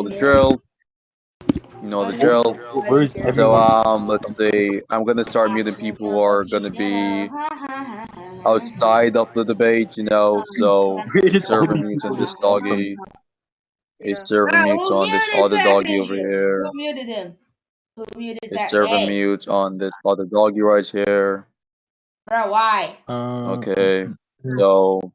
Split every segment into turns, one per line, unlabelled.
know the drill. You know the drill.
Where's
So
everyone's?
let's see. I'm gonna start muting people who are gonna be outside of the debate. So
Created all
server
these
mutes on
people
this
just talk from.
doggy. A server mutes on this other doggy over here.
Who muted him? Who muted
A
that?
server
Hey,
mutes on this other doggy right here.
bro, why?
Okay. So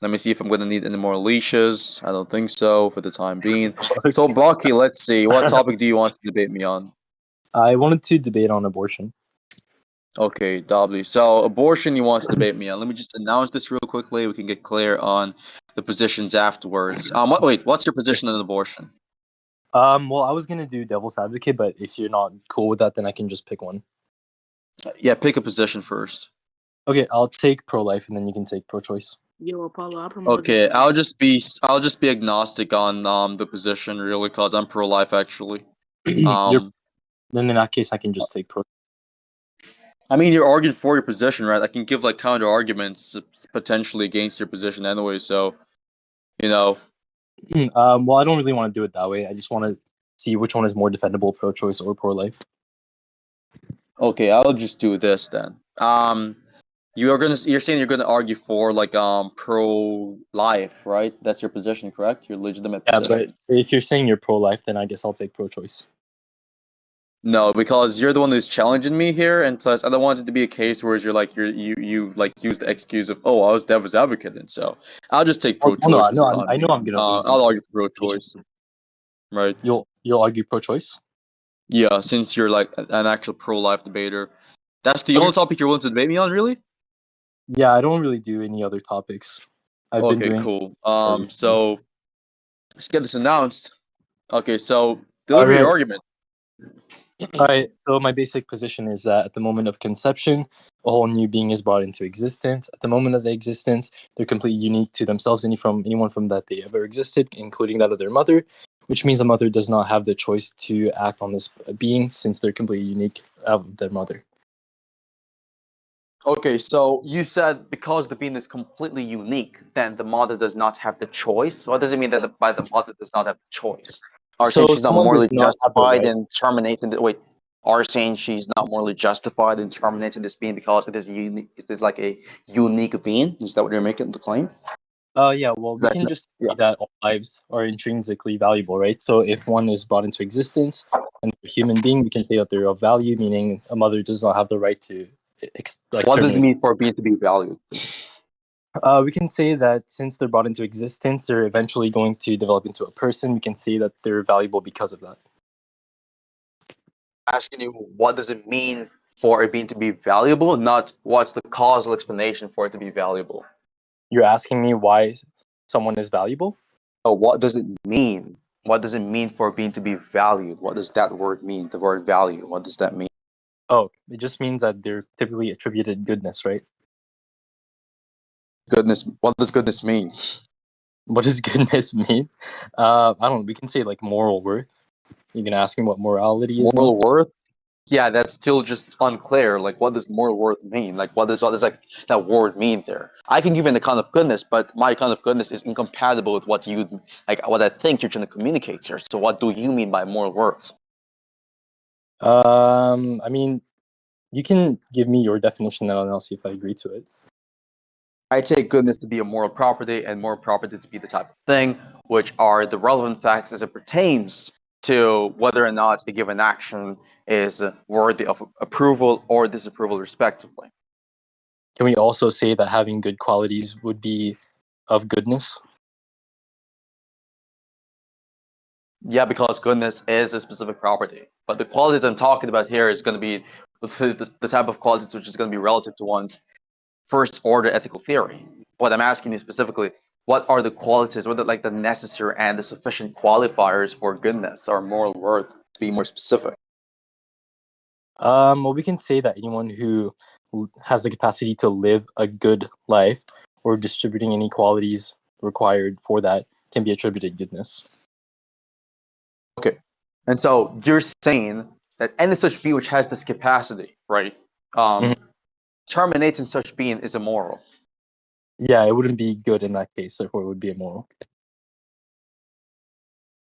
let me see if I'm gonna need any more leashes. I don't think so for the time being. So Baki, let's see. What topic do you want to debate me on?
I wanted to debate on abortion.
Okay, Dobby. So abortion you want to debate me on. Let me just announce this real quickly. We can get clear on the positions afterwards. What's your position on abortion?
Well, I was gonna do devil's advocate, but if you're not cool with that, then I can just pick one.
Yeah, pick a position first.
Okay, I'll take pro-life, and then you can take pro-choice.
Yo, Apollo, I promoted
Okay,
this.
I'll just be agnostic on the position really, cause I'm pro-life actually.
Then in that case, I can just take pro.
I mean, you're arguing for your position, right? I can give like counter arguments potentially against your position anyway. So,
Well, I don't really want to do it that way. I just want to see which one is more defendable, pro-choice or pro-life.
Okay, I'll just do this then. You're saying you're gonna argue for like pro-life, right? That's your position, correct? Your legitimate
Yeah,
position.
but if you're saying you're pro-life, then I guess I'll take pro-choice.
No, because you're the one who's challenging me here, and plus I don't want it to be a case where you like use the excuse of I was devil's advocate, and so I'll just take pro-choice
no,
for the time
I know
being.
I'm gonna lose.
I'll argue for pro-choice, right?
You'll argue pro-choice.
Yeah, since you're like an actual pro-life debater, that's the only topic you're willing to debate me on, really?
Yeah, I don't really do any other topics. I've been doing.
Cool. So let's get this announced. Okay, so deliver
Alright.
your argument.
All right, so my basic position is that at the moment of conception, a whole new being is brought into existence. At the moment of the existence, they're completely unique to themselves, anyone from that they ever existed, including that of their mother, which means a mother does not have the choice to act on this being since they're completely unique of their mother.
Okay, so you said because the being is completely unique, then the mother does not have the choice. What does it mean that the mother does not have the choice? Are
So
saying she's not
someone
morally
does not have the
justified
right.
in terminating the wait? Are saying she's not morally justified in terminating this being because it is unique? It is like a unique being. Is that what you're making the claim?
Yeah, well, we can just say that all lives are intrinsically valuable, right? So if one is brought into existence and they're a human being, we can say that they're of value, meaning a mother does not have the right to
What does it mean for a being to be valued?
We can say that since they're brought into existence, they're eventually going to develop into a person. We can say that they're valuable because of that.
Asking you, what does it mean for a being to be valuable, not what's the causal explanation for it to be valuable.
You're asking me why someone is valuable?
Oh, what does it mean? What does it mean for a being to be valued? What does that word mean? The word value, what does that mean?
Oh, it just means that they're typically attributed goodness, right?
Goodness, what does goodness mean?
What does goodness mean? I don't know. We can say like moral worth. You can ask me what morality is.
Moral worth? Yeah, that's still just unclear. Like, what does moral worth mean? Like, what does like that word mean there? I can give you an account of goodness, but my account of goodness is incompatible with what what I think you're trying to communicate here. So, what do you mean by moral worth?
I mean, you can give me your definition and I'll see if I agree to it.
I take goodness to be a moral property and moral property to be the type of thing, which are the relevant facts as it pertains to whether or not a given action is worthy of approval or disapproval, respectively.
Can we also say that having good qualities would be of goodness?
Yeah, because goodness is a specific property. But the qualities I'm talking about here is going to be the type of qualities which is going to be relative to one's first order ethical theory. What I'm asking you specifically, what are the qualities, what are like the necessary and the sufficient qualifiers for goodness or moral worth, to be more specific?
Well, we can say that anyone who has the capacity to live a good life or distributing any qualities required for that can be attributed goodness.
Okay. And so you're saying that any such being which has this capacity, right? Terminating such being is immoral.
Yeah, it wouldn't be good in that case, therefore it would be immoral.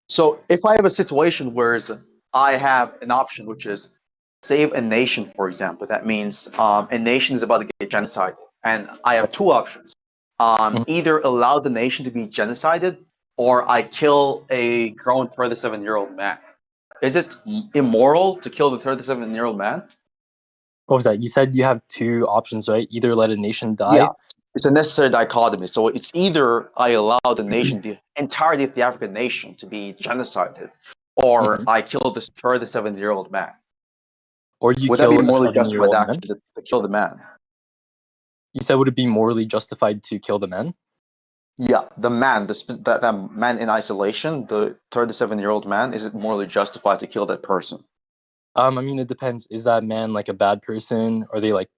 So if I have a situation where I have an option which is save a nation, for example, that means a nation is about to get genocided, and I have two options:
Mhm.
either allow the nation to be genocided, or I kill a grown 37-year-old man. Is it immoral to kill the 37-year-old man?
What was that? You said you have two options, right? Either let a nation
Yeah,
die.
it's a necessary dichotomy. So it's either I allow the nation, the entirety of the African nation, to be genocided, or
Mhm.
I kill this 37-year-old man.
Or you
Would that be
kill
a
a
morally
7-year
justified
old man.
action to kill the man?
You said would it be morally justified to kill the men?
Yeah, the man, that man in isolation, the 37-year-old man, is it morally justified to kill that person?
I mean, it depends. Is that man like a bad person? Are they like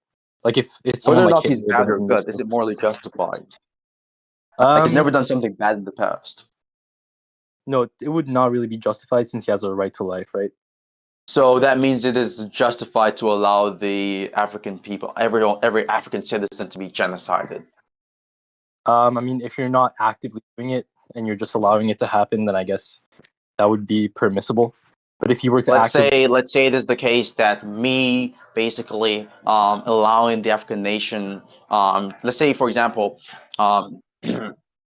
if it's
Whether
someone
or
like
not he's
Hitler,
bad or
then
good,
this.
is it morally justified? Like he's
Um,
never done something bad in the past.
no, it would not really be justified since he has a right to life, right?
So that means it is justified to allow the African people, every African citizen, to be genocided.
I mean, if you're not actively doing it and you're just allowing it to happen, then I guess that would be permissible. But if you were to
Let's
actively,
say it is the case that me basically allowing the African nation, let's say for example, um,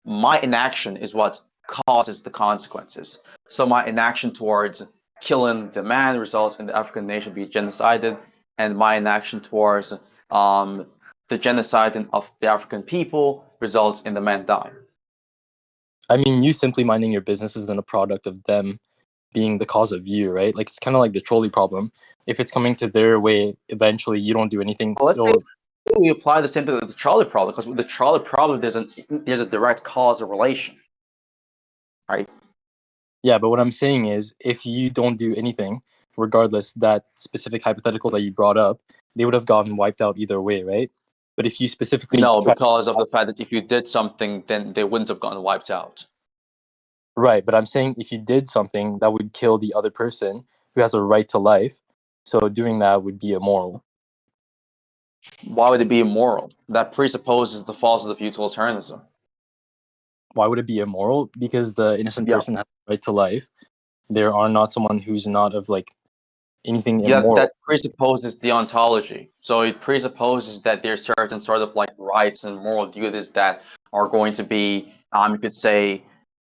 my inaction is what causes the consequences. So my inaction towards killing the man results in the African nation being genocided, and my inaction towards um, the genociding of the African people results in the man dying.
I mean, you simply minding your business is then a product of them being the cause of you, right? Like it's kind of like the trolley problem. If it's coming to their way, eventually you don't do anything.
Well, let's say
It'll,
we apply the same thing with the trolley problem, because with the trolley problem, there's a direct causal relation, right?
yeah, but what I'm saying is, if you don't do anything, regardless, that specific hypothetical that you brought up, they would have gotten wiped out either way, right? But if you specifically
No,
try,
because of the fact that if you did something, then they wouldn't have gotten wiped out.
right? But I'm saying if you did something that would kill the other person who has a right to life, so doing that would be immoral.
Why would it be immoral? That presupposes the falsity of utilitarianism.
Why would it be immoral? Because the innocent
Yeah,
person has a right to life. There are not someone who's not of like anything
yeah,
immoral.
that presupposes the ontology. So it presupposes that there's certain sort of like rights and moral duties that are going to be, you could say,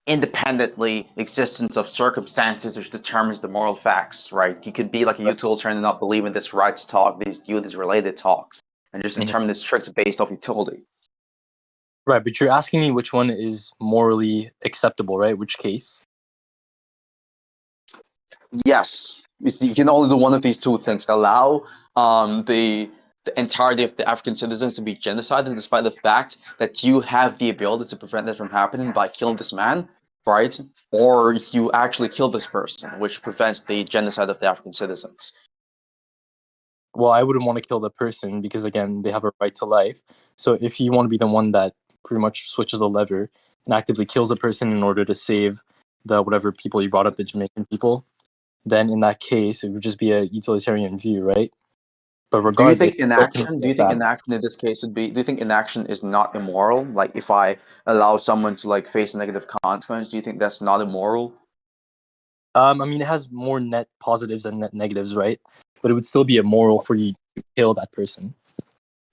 independently existence of circumstances which determines the moral facts, right? You could be like a utilitarian and not believe in this rights talk, these duties related talks, and just
Mhm.
determine this strictly based off utility.
Right, but you're asking me which one is morally acceptable, right? Which case?
Yes, you can only do one of these two things: allow the entirety of the African citizens to be genocided, despite the fact that you have the ability to prevent that from happening by killing this man, right? Or you actually kill this person, which prevents the genocide of the African citizens.
Well, I wouldn't want to kill the person because again, they have a right to life. So if you want to be the one that pretty much switches a lever and actively kills a person in order to save the whatever people you brought up, the Jamaican people, then in that case, it would just be a utilitarian view, right? But
Do you
regardless,
think
still commit
inaction? Do
a
you think
fact.
inaction in this case would be? Do you think inaction is not immoral? Like if I allow someone to like face a negative consequence, do you think that's not immoral?
I mean, it has more net positives and net negatives, right? But it would still be immoral for you to kill that person.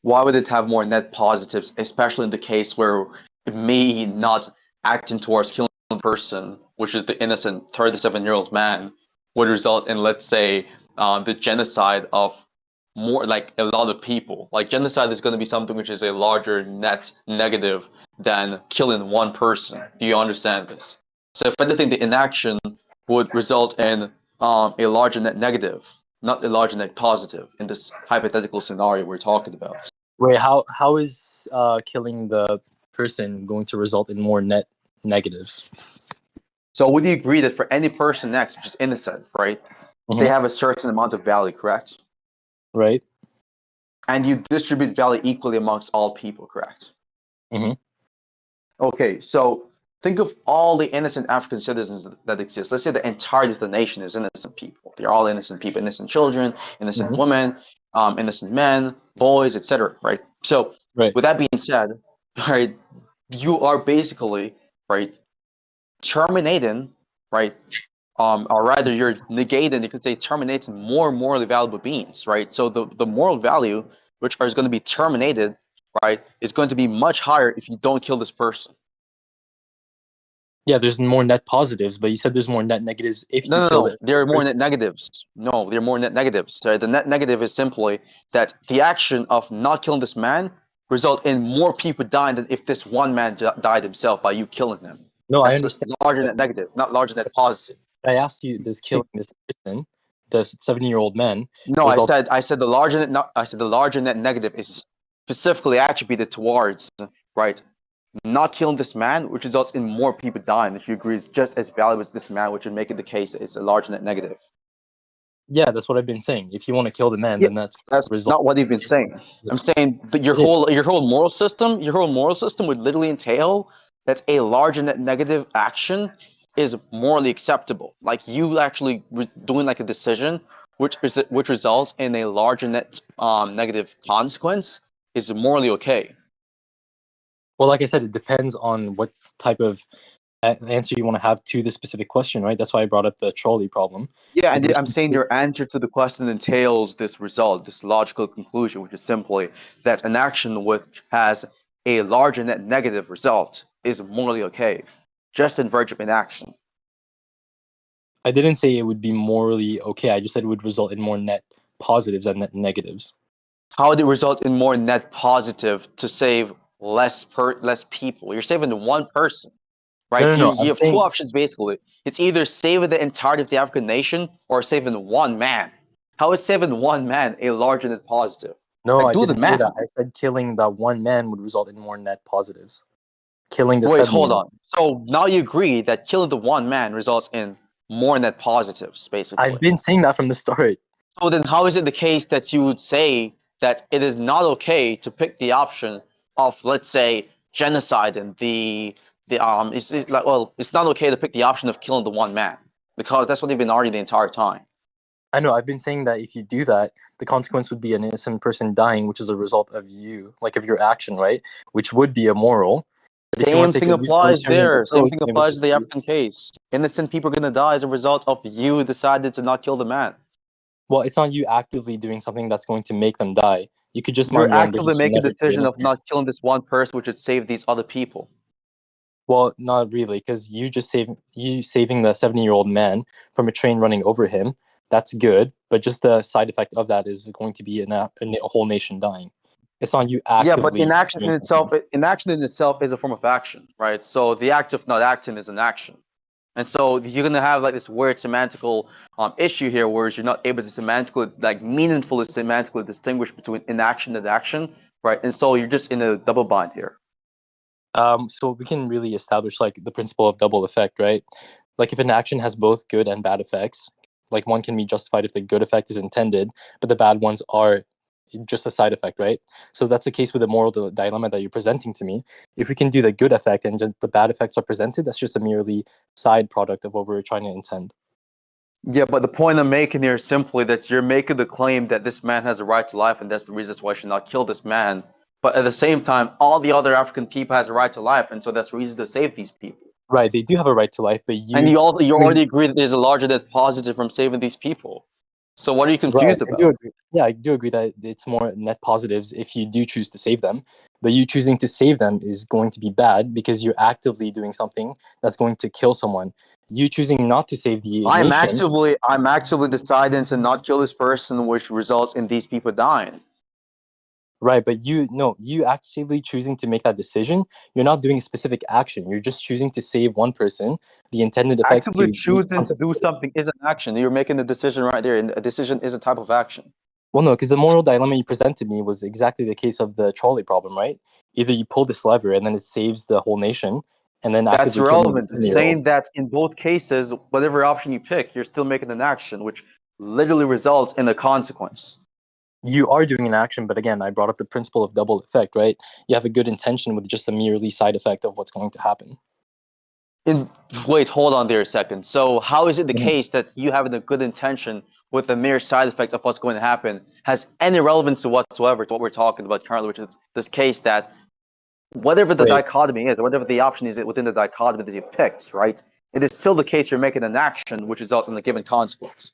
Why would it have more net positives, especially in the case where me not acting towards killing a person, which is the innocent 37-year-old man, would result in, let's say, the genocide of more like a lot of people. Like genocide is going to be something which is a larger net negative than killing one person. Do you understand this? So if anything, the inaction would result in a larger net negative, not a larger net positive in this hypothetical scenario we're talking about.
Wait, how is killing the person going to result in more net negatives?
So would you agree that for any person next, which is innocent, right, they
Hmm.
have a certain amount of value, correct?
Right?
And you distribute value equally amongst all people, correct?
Hmm.
Okay, so think of all the innocent African citizens that exist. Let's say the entirety of the nation is innocent people. They're all innocent people, innocent children, innocent
Hmm.
women, innocent men, boys, etc. Right? So
Right.
with that being said, right, you are basically right terminating right? Or rather, you're negating, you could say, terminating more morally valuable beings, right? So the moral value, which is going to be terminated, right, is going to be much higher if you don't kill this person.
Yeah, there's more net positives, but you said there's more net negatives if you
No, no,
kill
no.
the
There are more net
person.
negatives. No, there are more net negatives. The net negative is simply that the action of not killing this man result in more people dying than if this one man died himself by you killing him.
No, I
That's the
understand.
larger net negative, not larger net positive.
I asked you, does killing this person, the 70-year-old man,
No,
result?
I said the larger net. I said the larger net negative is specifically attributed towards right not killing this man, which results in more people dying. If you agree, is just as valuable as this man, which would make it the case that it's a large net negative.
Yeah, that's what I've been saying. If you want to kill the man,
Yeah,
then that's
that's
result.
not what you've been saying. I'm saying that
It is.
your whole moral system would literally entail that a larger net negative action is morally acceptable. Like you actually doing like a decision which results in a larger net negative consequence is morally okay.
Well, like I said, it depends on what type of answer you want to have to the specific question, right? That's why I brought up the trolley problem.
Yeah, and
Because
I'm saying your answer to the question entails this result, this logical conclusion, which is simply that an action which has a larger net negative result is morally okay, just in virtue of inaction.
I didn't say it would be morally okay. I just said it would result in more net positives than net negatives.
How would it result in more net positive to save less people? You're saving one person, right?
No. I'm
You have two
saying
options basically. It's either saving the entirety of the African nation or saving one man. How is saving one man a larger net positive?
no.
Like
I
do the
didn't say
math.
that. I said killing that one man would result in more net positives. Killing the
Wait, hold
70-year-old.
on. So now you agree that killing the one man results in more net positives,
I've
basically.
been saying that from the start.
So then how is it the case that you would say that it is not okay to pick the option of, let's say, genocide and it's like, well, it's not okay to pick the option of killing the one man because that's what they've been arguing the entire time.
I know. I've been saying that if you do that, the consequence would be an innocent person dying, which is a result of you, like of your action, right? Which would be immoral. But if you want
Same
to take
thing
a
applies
utilitarian
there. Same
approach,
thing
then it would
applies to
just
the
be
African case. Innocent people are gonna die as a result of you decided to not kill the man.
well, it's not you actively doing something that's going to make them die. You could just
You're
mind your own
actively
business and
making a
never kill
decision of
anyone.
not killing this one person, which would save these other people.
Well, not really, because you saving the 70-year-old man from a train running over him. That's good, but just the side effect of that is going to be a whole nation dying. It's not you
Yeah, but
actively doing something.
inaction in itself is a form of action, right? So the act of not acting is an action, and so you're gonna have like this weird semantical issue here, where you're not able to semantically, like meaningfully semantically distinguish between inaction and action, right? And so you're just in a double bind here.
So we can really establish like the principle of double effect, right? Like if an action has both good and bad effects, like one can be justified if the good effect is intended, but the bad ones are just a side effect, right? So that's the case with the moral dilemma that you're presenting to me. If we can do the good effect and just the bad effects are presented, that's just a merely side product of what we're trying to intend.
Yeah, but the point I'm making here is simply that you're making the claim that this man has a right to life, and that's the reason why I should not kill this man. But at the same time, all the other African people has a right to life, and so that's reason to save these people.
Right, they do have a right to life, but
And you
I mean,
already agree that there's a larger net positive from saving these people. So what are you
right,
confused
I do
about?
agree. Yeah, I do agree that it's more net positives if you do choose to save them. But you choosing to save them is going to be bad because you're actively doing something that's going to kill someone. You choosing not to save the nation,
I'm actively deciding to not kill this person, which results in these people dying.
right? But you no, you actively choosing to make that decision. You're not doing a specific action. You're just choosing to save one person. The intended effect
Actively
to
choosing to do something is an action. You're making the decision right there, and a decision is a type of action.
well, no, because the moral dilemma you presented me was exactly the case of the trolley problem, right? Either you pull this lever and then it saves the whole nation, and then
That's
actively killing the
irrelevant. It's
70-year-old.
saying that in both cases, whatever option you pick, you're still making an action, which literally results in a consequence.
You are doing an action, but again, I brought up the principle of double effect, right? You have a good intention with just a merely side effect of what's going to happen.
In Wait, hold on there a second. So how is it the
Mhm.
case that you having a good intention with the mere side effect of what's going to happen has any relevance to whatsoever to what we're talking about currently, which is this case that whatever the
Wait,
dichotomy is, or whatever the option is within the dichotomy that you picked, right? it is still the case you're making an action which results in a given consequence.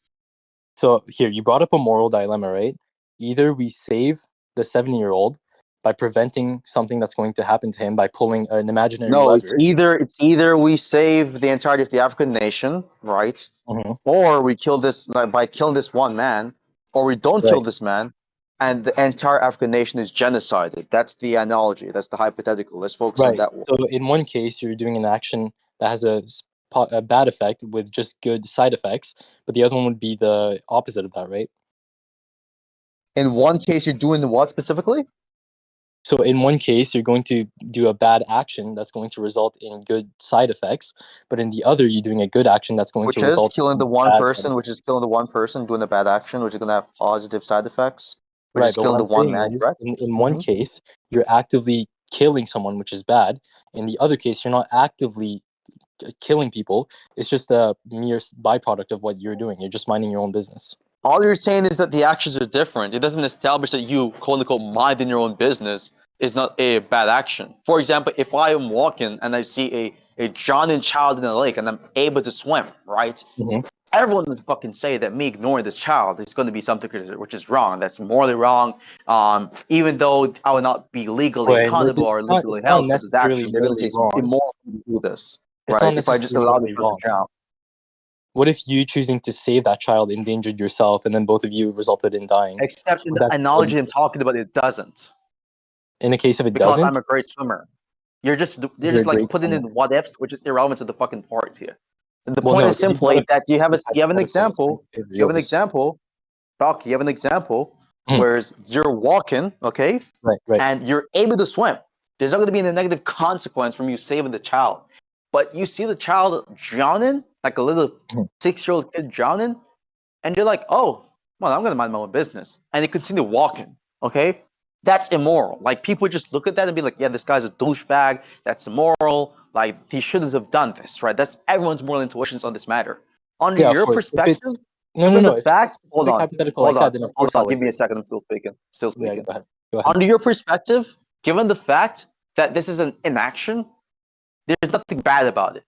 So here, you brought up a moral dilemma, right? Either we save the 7-year-old by preventing something that's going to happen to him by pulling an imaginary
No,
lever.
it's either we save the entirety of the African nation, right?
Mhm.
Or we kill this by killing this one man, or we don't kill
Right.
this man, and the entire African nation is genocided. That's the analogy. That's the hypothetical. Let's focus on
Right.
that one.
So in one case, you're doing an action that has a bad effect with just good side effects, but the other one would be the opposite of that, right?
In one case, you're doing what specifically?
So in one case, you're going to do a bad action that's going to result in good side effects, but in the other, you're doing a good action that's going to
Which is
result
killing
in
the one
bad side
person,
effects.
which is killing the one person doing a bad action, which is going to have positive side effects, which
Right,
is
but what
killing the
I'm
one
saying
man,
is,
correct?
in one case, you're actively killing someone, which is bad. In the other case, you're not actively killing people. It's just a mere byproduct of what you're doing. You're just minding your own business.
All you're saying is that the actions are different. It doesn't establish that you, quote unquote, minding your own business is not a bad action. For example, if I am walking and I see a drowning child in the lake and I'm able to swim, right?
Mhm.
Everyone would fucking say that me ignoring this child is going to be something which is wrong. That's morally wrong. Even though I would not be legally
But
accountable or legally
it's not
held for this
necessarily
action, they're going to say
morally
it's
wrong.
immoral to do this,
It's not
right? If I just
necessarily
allow the
morally
child to
wrong.
drown.
What if you choosing to save that child endangered yourself, and then both of you resulted in dying?
Except in
Would
the
that still be
analogy I'm talking about, it doesn't,
in a case if it
because I'm
doesn't?
a great swimmer. You're
You're a
just like
great
putting in
swimmer.
what ifs, which is irrelevant to the fucking part here. And the
Well,
point
no,
is
because you brought
simply
up a
that
specific
you have an
hypothetical. It's going
example.
to favor
You have an
yours.
example, Baki. You have an example
Mm,
where you're walking, okay,
right, right.
and you're able to swim. There's not going to be a negative consequence from you saving the child. But you see the child drowning, like a little
Mhm.
6-year-old kid drowning, and you're like, oh, well, I'm going to mind my own business. And you continue walking, okay? That's immoral. Like, people just look at that and be like, yeah, this guy's a douchebag. That's immoral. Like, he shouldn't have done this, right? That's everyone's moral intuitions on this matter. Under
Yeah, of
your
course. If
perspective,
it's no, no,
given the
no. If it's a
fact,
specific hypothetical
hold
like
on,
that, then of course I'll
give me a
agree.
second. I'm still speaking. Still
Yeah,
speaking.
go ahead. Go ahead.
Under your perspective, given the fact that this is an inaction, there's nothing bad about it.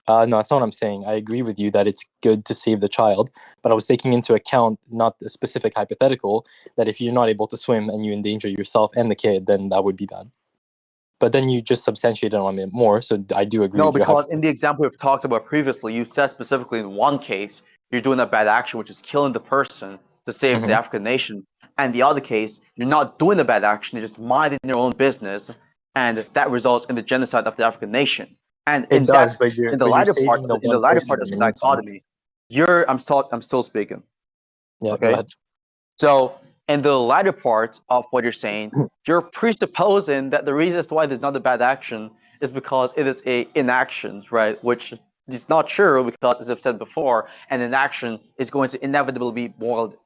No, that's not what I'm saying. I agree with you that it's good to save the child, but I was taking into account not the specific hypothetical that if you're not able to swim and you endanger yourself and the kid, then that would be bad. But then you just substantiated on it more, so I do agree
No,
with your
because in
hypothetical.
the example we've talked about previously, you said specifically in one case you're doing a bad action, which is killing the person to save the
Hmm.
African nation, and the other case you're not doing a bad action, you're just minding your own business, and that results in the genocide of the African nation. And
It does, but
in the
you're
latter part
saving the
in the
one
latter
person
part of
in
the
the meantime.
dichotomy, I'm still speaking.
Yeah, go
Okay.
ahead.
So, in the latter part of what you're saying, you're presupposing that the reason as to why there's not a bad action is because it is a inaction, right? Which is not true because, as I've said before, an inaction is going to inevitably be boiled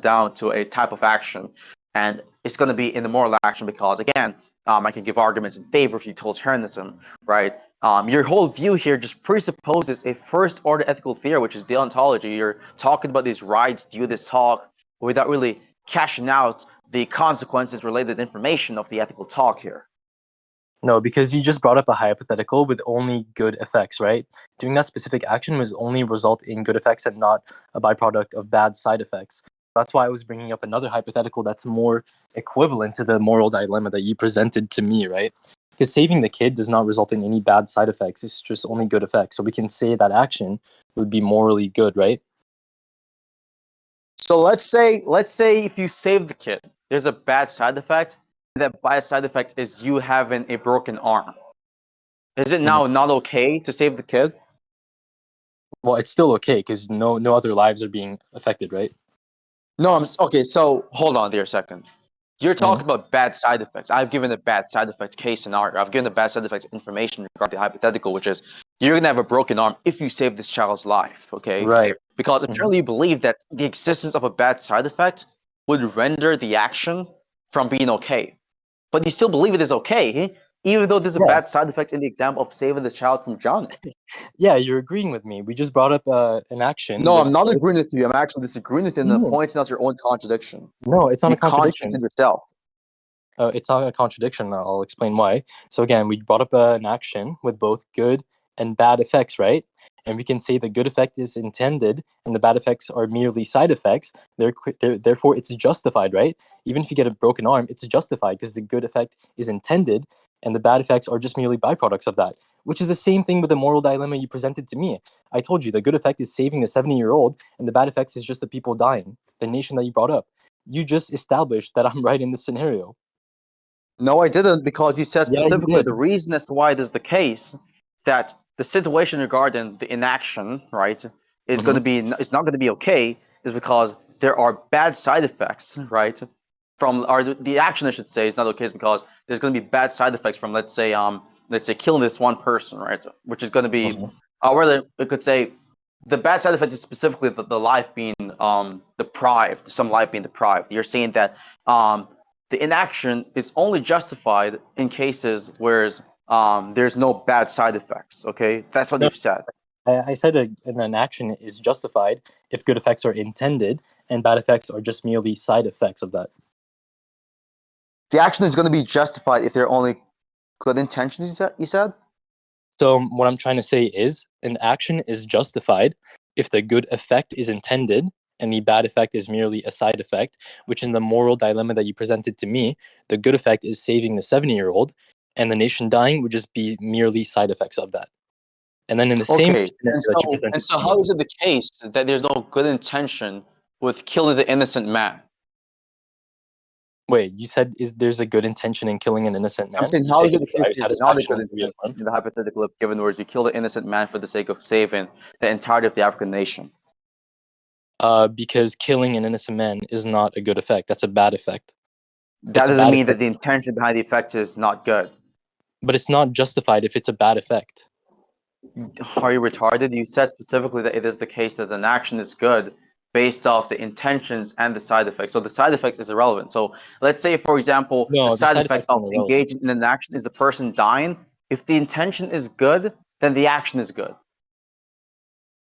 down to a type of action, and it's going to be in the moral action because, again, I can give arguments in favor of utilitarianism, right? Your whole view here just presupposes a first order ethical theory, which is deontology. You're talking about these rights, do this talk, without really cashing out the consequences related information of the ethical talk here.
No, because you just brought up a hypothetical with only good effects, right? Doing that specific action was only result in good effects and not a byproduct of bad side effects. That's why I was bringing up another hypothetical that's more equivalent to the moral dilemma that you presented to me, right? Because saving the kid does not result in any bad side effects. It's just only good effects. So we can say that action would be morally good, right?
So let's say if you save the kid, there's a bad side effect. That bad side effect is you having a broken arm. Is it
Mhm.
now not okay to save the kid?
Well, it's still okay because no other lives are being affected, right?
No, okay. So hold on there a second. You're
Mhm.
talking about bad side effects. I've given a bad side effect case scenario. I've given a bad side effects information regarding the hypothetical, which is you're gonna have a broken arm if you save this child's life. Okay,
Right.
because
Mhm.
apparently you believe that the existence of a bad side effect would render the action from being okay, but you still believe it is okay, even though there's a
Yeah.
bad side effect in the example of saving the child from drowning.
Yeah, you're agreeing with me. We just brought up an action
No,
with
I'm not agreeing with you. I'm actually disagreeing with you and
no,
pointing out your own contradiction.
no, it's not
You
a contradiction.
contradicted yourself.
It's not a contradiction. I'll explain why. So again, we brought up an action with both good and bad effects, right? And we can say the good effect is intended and the bad effects are merely side effects. Therefore, it's justified, right? Even if you get a broken arm, it's justified because the good effect is intended and the bad effects are just merely byproducts of that, which is the same thing with the moral dilemma you presented to me. I told you the good effect is saving the 70-year-old and the bad effects is just the people dying, the nation that you brought up. You just established that I'm right in this scenario.
No, I didn't, because you said
Yeah, you
specifically
did.
the reason as to why it is the case that the situation regarding the inaction, right, is going
Mm-hmm.
to be is not going to be okay, is because there are bad side effects, right, from or the action I should say is not okay, is because there's going to be bad side effects from let's say killing this one person, right, which is going to be
Mm-hmm.
whether it could say the bad side effect is specifically the life being deprived, some life being deprived. You're saying that the inaction is only justified in cases where there's no bad side effects. Okay, that's what
No,
you've said.
I said an action is justified if good effects are intended and bad effects are just merely side effects of that.
The action is going to be justified if there are only good intentions. You said.
So what I'm trying to say is an action is justified if the good effect is intended and the bad effect is merely a side effect, which in the moral dilemma that you presented to me, the good effect is saving the 70-year-old and the nation dying would just be merely side effects of that. And then in the same
Okay,
scenario that you presented to me,
how is it the case that there's no good intention with killing the innocent man?
wait, you said is there's a good intention in killing an innocent
I'm
man?
saying,
You
how
say
is it the
it's
case
our
there's not a
satisfaction
good
and we
intention
affirm.
in the hypothetical of given words? You kill the innocent man for the sake of saving the entirety of the African nation.
Because killing an innocent man is not a good effect. That's a bad effect.
That
It's a
doesn't
bad
mean that
effect,
the intention behind the effect is not good.
but it's not justified if it's a bad effect.
Are you retarded? You said specifically that it is the case that an action is good based off the intentions and the side effects. So the side effects is irrelevant. So let's say, for example, the
No, the
side
side
effect
effects
of
aren't irrelevant.
engaging in an action is the person dying. If the intention is good, then the action is good.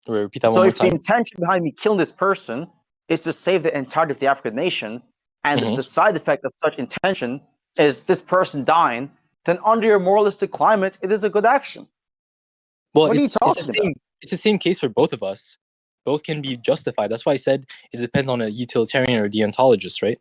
Wait, repeat that one
So
more
if the
time.
intention behind me killing this person is to save the entirety of the African nation, and
Hmm.
the side effect of such intention is this person dying, then under your moralistic climate, it is a good action.
Well,
What are you
it's the
talking about?
same. It's the same case for both of us. Both can be justified. That's why I said it depends on a utilitarian or deontologist, right?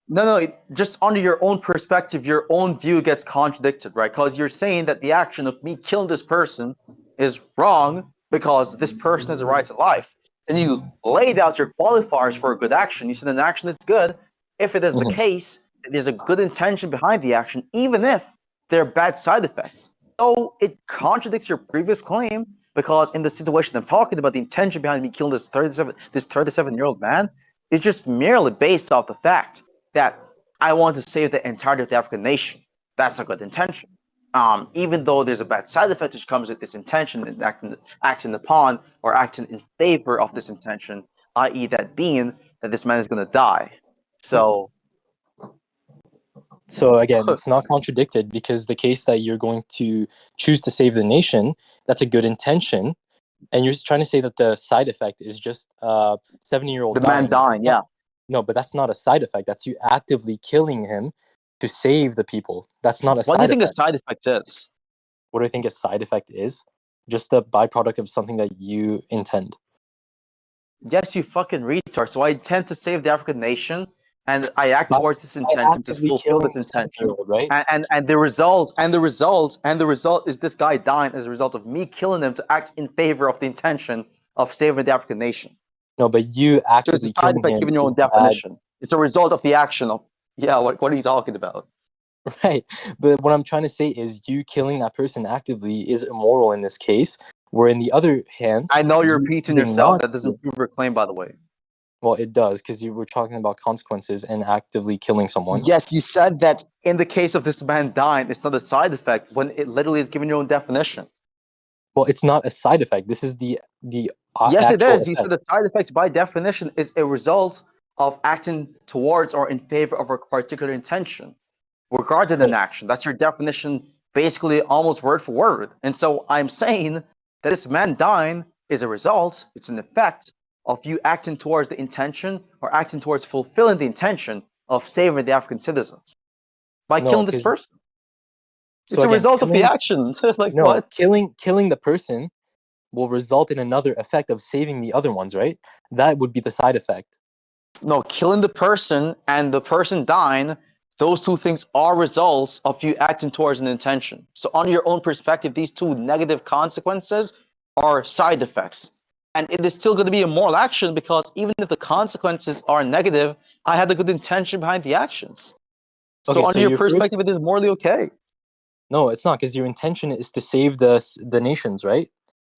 No, just under your own perspective, your own view gets contradicted, right? Because you're saying that the action of me killing this person is wrong because this person has a right to life. And you laid out your qualifiers for a good action. You said an action is good if it is the
Hmm.
case that there's a good intention behind the action, even if there are bad side effects. So it contradicts your previous claim because in the situation I'm talking about, the intention behind me killing this 37-year-old man is just merely based off the fact that I want to save the entirety of the African nation. That's a good intention. Even though there's a bad side effect which comes with this intention and acting upon or acting in favor of this intention, i.e., that being that this man is going to die. So,
So again, it's not contradicted because the case that you're going to choose to save the nation, that's a good intention, and you're just trying to say that the side effect is just 70-year-old
the man
dying.
dying, yeah.
No, but that's not a side effect. That's you actively killing him to save the people. That's not a
What do you
side
think a
effect.
side effect is?
What do I think a side effect is? Just a byproduct of something that you intend.
Yes, you fucking retard. So I intend to save the African nation, and I act
By,
towards this
by
intention to
actively
fulfill
killing
this
the
intention.
70-year-old, right?
And the result is this guy dying as a result of me killing him to act in favor of the intention of saving the African nation.
No, but you
So it's a
actively
side
killing
effect
him
given your own
is bad,
definition. It's a result of the action of, yeah, what are you talking about?
right? But what I'm trying to say is you killing that person actively is immoral in this case, where in the other hand,
I know you're
you
repeating
choosing
yourself.
not
That
to.
doesn't prove your claim, by the way.
Well, it does, because you were talking about consequences and actively killing someone.
Yes, you said that in the case of this man dying, it's not a side effect when it literally is given your own definition.
Well, it's not a side effect. This is the
Yes, it
actual
is. You said
effect.
the side effect, by definition, is a result of acting towards or in favor of a particular intention, regarding an
Right.
action. That's your definition, basically almost word for word. And so I'm saying that this man dying is a result, it's an effect of you acting towards the intention or acting towards fulfilling the intention of saving the African citizens. by
No,
killing this
'cause-
person.
So
It's a
again,
result of the action. Like
no,
what?
killing the person will result in another effect of saving the other ones, right? That would be the side effect.
No, killing the person and the person dying, those two things are results of you acting towards an intention. So, on your own perspective, these two negative consequences are side effects. And it is still going to be a moral action because even if the consequences are negative, I had a good intention behind the actions. So,
Okay,
on
so
your
your first
perspective, it is morally okay.
no, it's not because your intention is to save the nations, right?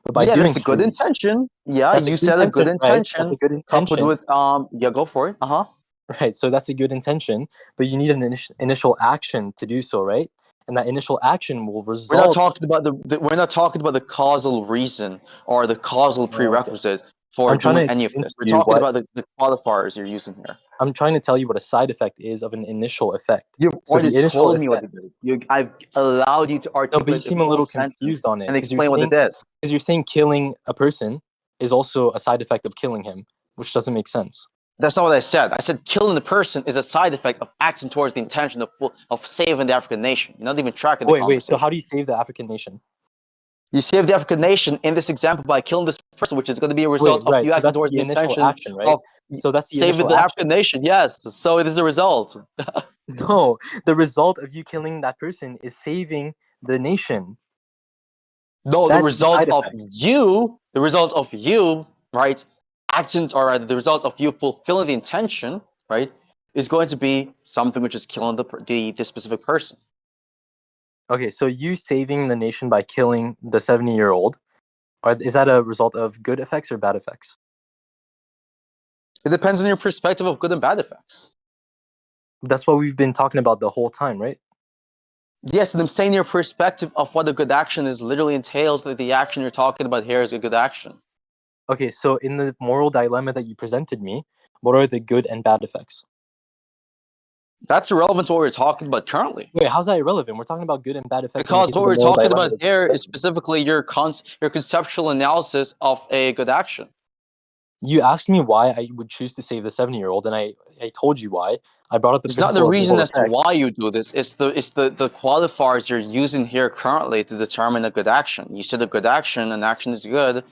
But by
Yeah,
doing
that's a good
so,
intention. Yeah,
that's a
you
good
said a good
intention, right? That's a
intention
good
coupled
intention,
with yeah, go for it. Uh-huh.
right? So that's a good intention, but you need an initial action to do so, right? And that initial action will
We're not
result.
talking about we're not talking about the causal reason or the causal
Okay.
prerequisite for
I'm trying to
doing any of
explain
this.
to
We're
you
talking
what
about the qualifiers you're using here.
I'm trying to tell you what a side effect is of an initial effect.
You've
So
already
the initial
told me what
effect.
it is. I've allowed you to
No, but you
articulate a
seem a
full
little
sentence
confused on it
and explain what it is.
because you're saying killing a person is also a side effect of killing him, which doesn't make sense.
That's not what I said. I said killing the person is a side effect of acting towards the intention of saving the African nation. You're not even tracking the
Wait. So
conversation.
how do you save the African nation?
You save the African nation in this example by killing this person, which is going to be a
Wait,
result of
right.
you
So
acting
that's
towards
the
the
initial
intention
action, right?
of
So that's the
saving
initial
the
action.
African nation. Yes. So it is a result.
No, the result of you killing that person is saving the nation.
No,
That's the side effect.
the result of you, right, actions or rather the result of you fulfilling the intention, right, is going to be something which is killing the specific person.
Okay, so you saving the nation by killing the 70-year-old, is that a result of good effects or bad effects?
It depends on your perspective of good and bad effects.
That's what we've been talking about the whole time, right?
Yes, and I'm saying your perspective of what a good action is literally entails that the action you're talking about here is a good action.
Okay, so in the moral dilemma that you presented me, what are the good and bad effects?
That's irrelevant to what we're talking about currently.
Wait, how's that irrelevant? We're talking about good and bad effects in the
Because
case
what
of the
we're
moral
talking
dilemma
about
that you
here is
presented me.
specifically your conceptual analysis of a good action.
You asked me why I would choose to save the 70-year-old, and I told you why. I brought up the
It's not the
principle of
reason
moral
as to
effect.
why you do this. It's the qualifiers you're using here currently to determine a good action. You said a good action, an action is good.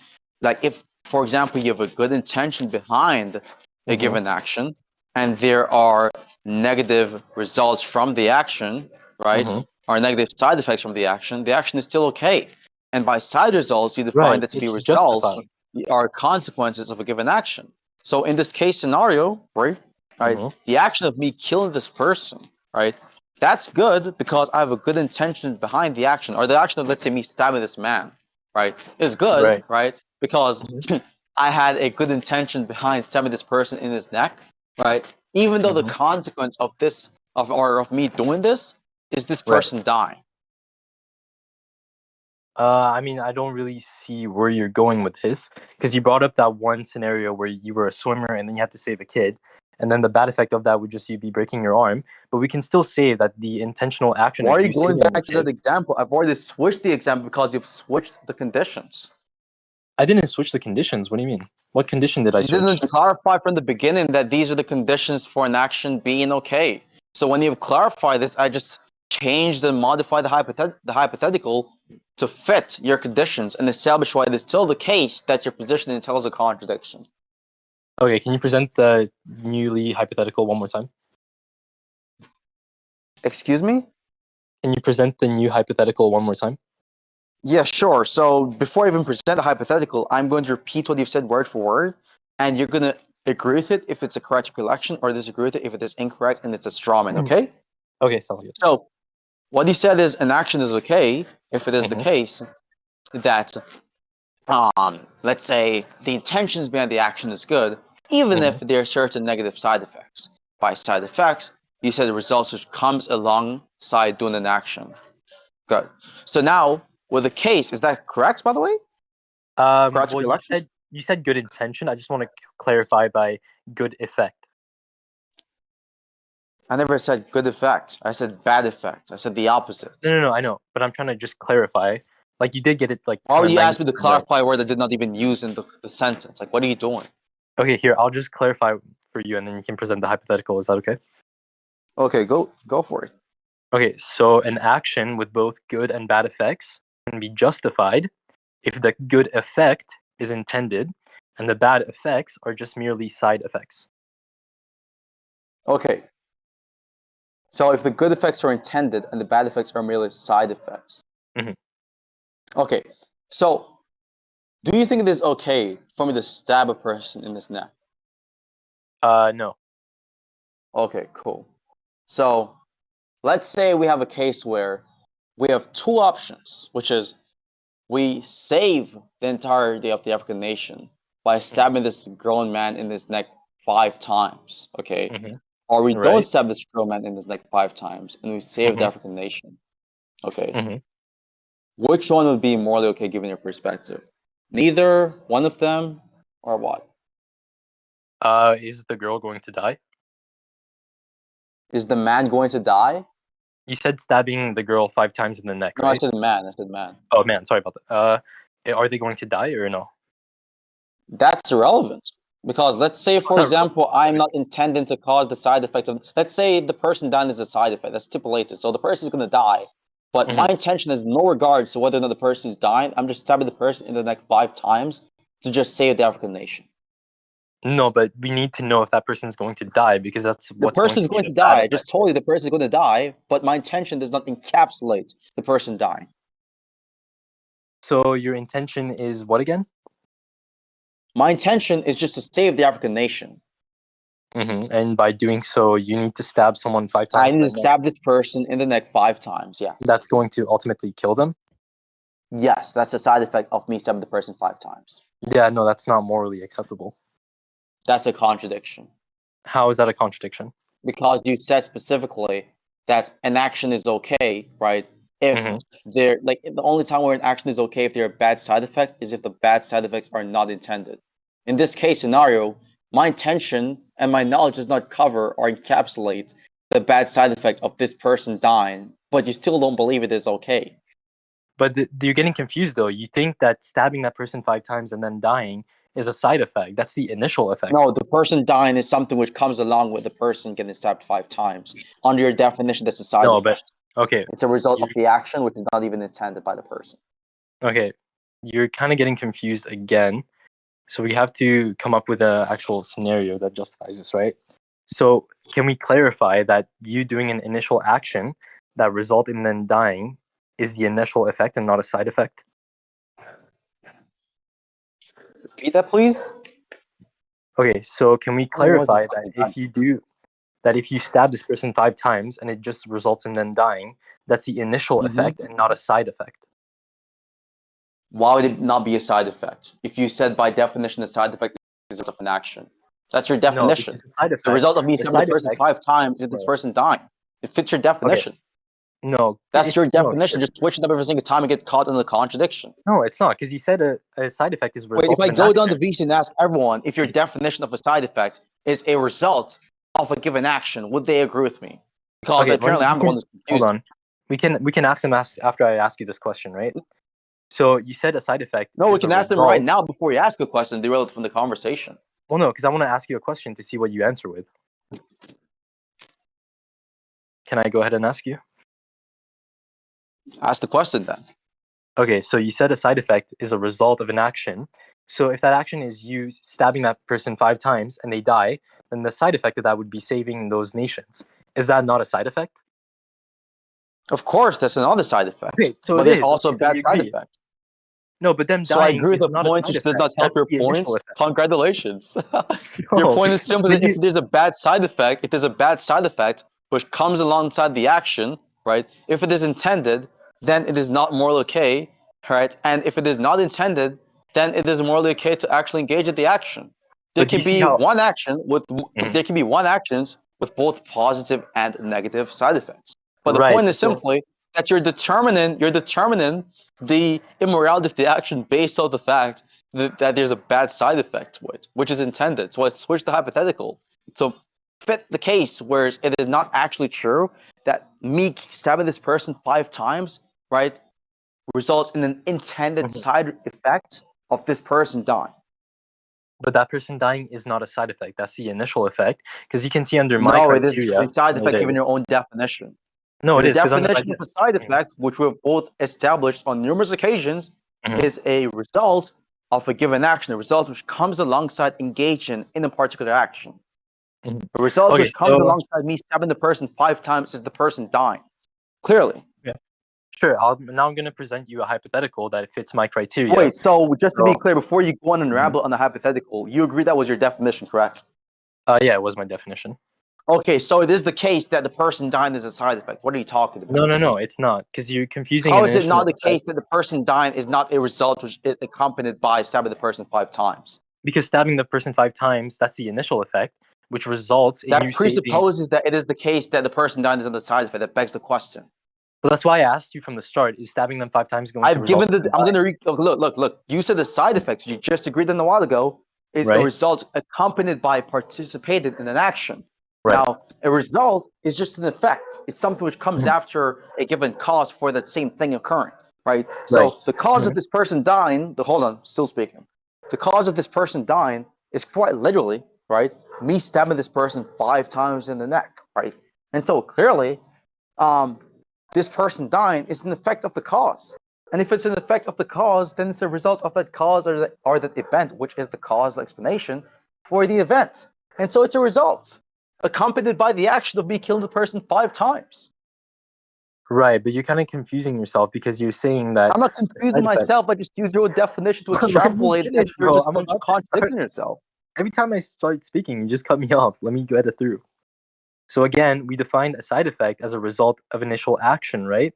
Like if, for example, you have a good intention behind a
Mm-hmm.
given action, and there are negative results from the action, right?
Mm-hmm.
Or negative side effects from the action is still okay. And by side results, you define
Right,
that to be
it's
results
justified.
are consequences of a given action. So in this case scenario, right,
Mm-hmm.
the action of me killing this person, right, that's good because I have a good intention behind the action, or the action of, let's say, me stabbing this man, right, is good,
Right.
right, because
Mm-hmm.
I had a good intention behind stabbing this person in his neck, right, even though the
Mm-hmm.
consequence of this, of me doing this, is this
Right.
person dying.
I mean, I don't really see where you're going with this because you brought up that one scenario where you were a swimmer and then you had to save a kid, and then the bad effect of that would just you be breaking your arm. But we can still say that the intentional action
Why
of
are you
you
going
saving the
back to that
kid.
example? I've already switched the example because you've switched the conditions.
I didn't switch the conditions. What do you mean? What condition did I
You
switch?
didn't clarify from the beginning that these are the conditions for an action being okay. So when you've clarified this, I just changed and modified the hypothetical to fit your conditions and establish why it is still the case that your position entails a contradiction.
Okay, can you present the newly hypothetical one more time?
Excuse me?
Can you present the new hypothetical one more time?
Yeah, sure. So before I even present the hypothetical, I'm going to repeat what you've said word for word, and you're going to agree with it if it's a correct recollection, or disagree with it if it is incorrect and it's a straw man, okay?
Okay, sounds good.
So what you said is an action is okay if it is the
Mm-hmm.
case that, let's say, the intentions behind the action is good, even
Mm-hmm.
if there are certain negative side effects. By side effects, you said the results which comes alongside doing an action. Good. So now, with the case, is that correct, by the way? Correct
Well,
recollection?
you said good intention. I just want to clarify by good effect.
I never said good effect. I said bad effect. I said the opposite.
No, I know, but I'm trying to just clarify. Like you did get it, like
Why
kind
would
of
you ask
90%
me to
right.
clarify a word I did not even use in the sentence? Like, what are you doing?
Okay, here I'll just clarify for you, and then you can present the hypothetical. Is that okay?
Okay, go for it.
Okay, so an action with both good and bad effects can be justified if the good effect is intended and the bad effects are just merely side effects.
Okay. So if the good effects are intended and the bad effects are merely side effects.
Mhm.
Okay. So do you think it is okay for me to stab a person in his neck?
No.
Okay, cool. So let's say we have a case where we have two options, which is we save the entirety of the African nation by stabbing this grown man in his neck 5 times, okay?
Mhm.
Or we don't
Right.
stab this grown man in his neck 5 times and we save the
Mhm.
African nation, okay?
Mhm.
Which one would be morally okay given your perspective? Neither one of them, or what?
Is the girl going to die?
Is the man going to die?
You said stabbing the girl 5 times in the neck,
No, I
right?
said man. I said man.
Oh man, sorry about that. Are they going to die or no?
That's irrelevant. Because let's say,
It's
for
not relevant.
example, I'm not intending to cause the side effect of. Let's say the person dying is a side effect. That's stipulated. So the person is going to die. But my
Mhm.
intention is no regards to whether or not the person is dying. I'm just stabbing the person in the neck 5 times to just save the African nation.
No, but we need to know if that person's going to die because that's
The
what's going
person
to
is
be
going
the
to
bad
die. I
effect.
just told you the person is going to die, but my intention does not encapsulate the person dying.
So your intention is what again?
My intention is just to save the African nation.
And by doing so, you need to stab someone 5 times
I
in
need
the
to
neck.
stab this person in the neck 5 times. Yeah.
That's going to ultimately kill them.
Yes, that's a side effect of me stabbing the person 5 times.
Yeah, no, that's not morally acceptable.
That's a contradiction.
How is that a contradiction?
Because you said specifically that an action is okay, right? If
Mhm.
there, like, the only time where an action is okay if there are bad side effects is if the bad side effects are not intended. In this case scenario, my intention and my knowledge does not cover or encapsulate the bad side effect of this person dying, but you still don't believe it is okay.
But you're getting confused though. You think that stabbing that person 5 times and then dying is a side effect. That's the initial effect.
No, the person dying is something which comes along with the person getting stabbed 5 times. Under your definition, that's a side
No, but
effect.
okay,
It's a result
you
of the action which is not even intended by the person.
okay, you're kind of getting confused again. So we have to come up with an actual scenario that justifies this, right? So can we clarify that you doing an initial action that result in them dying is the initial effect and not a side effect?
Repeat that, please.
Okay, so can we
I don't know what the
clarify
fuck
that
is that.
if you stab this person 5 times and it just results in them dying, that's the initial effect and not a side effect?
Why would it not be a side effect? If you said by definition the side effect is a result of an action. That's your
No,
definition.
because
The result of me
the
stabbing the
side
person
effect,
5 times is this
right.
person dying. It fits your
Okay,
definition.
no,
That's your
no,
definition. Just switch it up every single time and get caught in the contradiction.
no, it's not because you said a side effect is a
Wait, if
result of
I
an
go down
action.
the VC and ask everyone if your definition of a side effect is a result of a given action, would they agree with me? Because
Okay,
apparently
we
I'm the one
can
that's
hold
confused.
on. We can ask them after I ask you this question, right? So you said a side effect
No, we
is a
can ask them right
result.
now before you ask a question derailed from the conversation.
Well, no, because I want to ask you a question to see what you answer with. Can I go ahead and ask you?
Ask the question then.
Okay, so you said a side effect is a result of an action. So if that action is you stabbing that person 5 times and they die, then the side effect of that would be saving those nations. Is that not a side effect?
Of course, that's another side effect.
Okay, so
But
it
there's
is.
also
Okay,
a
so
bad
we
side
agree.
effect.
No, but them
So I
dying
agree with
is
the
not a
point,
side
which does
effect.
not help
That's
your
the initial
points.
effect.
Congratulations. Your
No,
point is simply
but
that if
you.
there's a bad side effect, if there's a bad side effect which comes alongside the action, right? If it is intended, then it is not morally okay, right? And if it is not intended, then it is morally okay to actually engage in the action. There
But do
can
you see
be
how?
one action with
Mhm.
there can be one actions with both positive and negative side effects. But the
Right.
point is
So
simply that you're determining the immorality of the action based on the fact that there's a bad side effect to it, which is intended. So I switched the hypothetical. So fit the case where it is not actually true that me stabbing this person 5 times, right, results in an intended
Mhm.
side effect of this person dying.
But that person dying is not a side effect. That's the initial effect. Because you can see under my
No, it is
criteria,
a side
it
effect given
is.
your own definition.
No,
And
it
the
is because
definition of a side effect, which we've both established on numerous occasions, is a result of a given action, a result which comes alongside engaging in a particular action. A result
Okay,
which comes
so
alongside me stabbing the person 5 times is the person dying. Clearly.
sure. Now I'm going to present you a hypothetical that fits my criteria.
Wait, so just to be
So-
clear, before you go on and ramble on the hypothetical, you agree that was your definition, correct?
Yeah, it was my definition.
Okay, so it is the case that the person dying is a side effect. What are you talking about?
No, it's not because you're confusing.
How
an
is it
initial
not the
effect
case that the person dying is not a result which is accompanied by stabbing the person 5 times?
Because stabbing the person 5 times, that's the initial effect, which results in you
That
saving.
presupposes that it is the case that the person dying is on the side effect. That begs the question.
But that's why I asked you from the start: is stabbing them 5 times going to
I've
result?
given the. I'm going to look. You said the side effects you just agreed on a while ago is a
Right.
result accompanied by participating in an action.
Right.
Now, a result is just an effect. It's something which comes after a given cause for that same thing occurring, right? So the cause of this person dying, hold on, still speaking. The cause of this person dying is quite literally, right, me stabbing this person 5 times in the neck, right? And so clearly, this person dying is an effect of the cause. And if it's an effect of the cause, then it's a result of that cause or that event, which is the causal explanation for the event. And so it's a result, accompanied by the action of me killing the person 5 times.
Right, but you're kind of confusing yourself because you're saying that.
I'm not confusing myself. I just use your own definition to extrapolate, and you're just contradicting yourself.
Every time I start speaking, you just cut me off. Let me get it through. So again, we defined a side effect as a result of initial action, right?